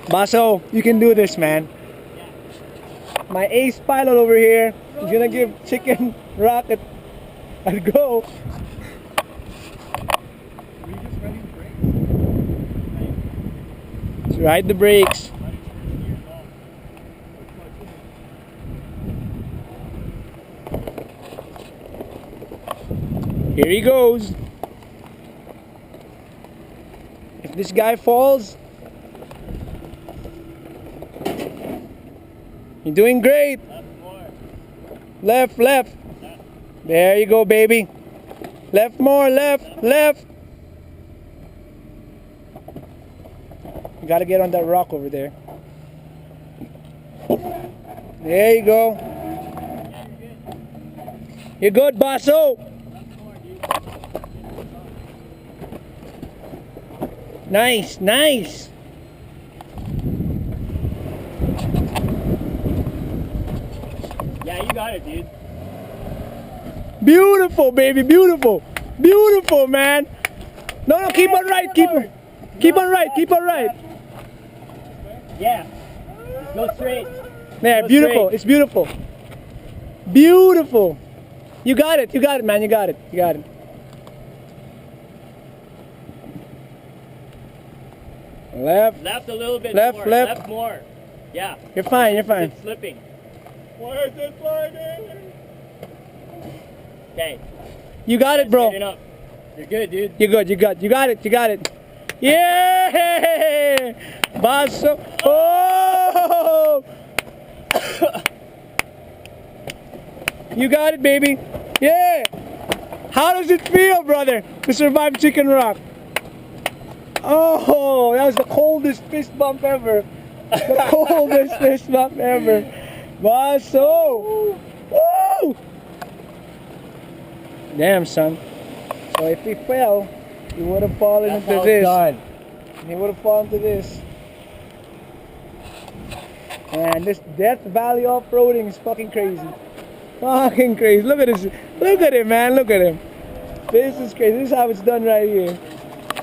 Baso, you can do this, man. My ace pilot over here is gonna give Chicken Rocket a go. Let's ride the brakes. Here he goes. If this guy falls, you're doing great. Left, left. There you go, baby. Left more, left, left. You gotta get on that rock over there. There you go. You're good, Baso. Nice, nice. Yeah, you got it, dude. Beautiful, baby, beautiful. Beautiful, man. No, keep on right, keep on right, keep on right. Yeah. Just go straight. There, Go beautiful, straight. it's beautiful. Beautiful. You got it, man, you got it, you got it. Left. Left a little bit Left, more. left. Left more. Yeah. You're fine, you're fine. It's slipping. Why is it sliding? Okay. You got it, bro. Straighten up. You're good, dude. You're good, you got it, you got it. Yeah! Baso. Oh! You got it, baby. Yeah! How does it feel, brother, to survive Chicken Rock? Oh, that was the coldest fist bump ever. The coldest fist bump ever. Baso! Woo! Damn, son. So if he fell, he would have fallen That's into how this. it's done. He would have fallen to this. And this Death Valley off-roading is fucking crazy. Fucking crazy. Look at this. Look at him, man. Look at him. This is crazy. This is how it's done right here.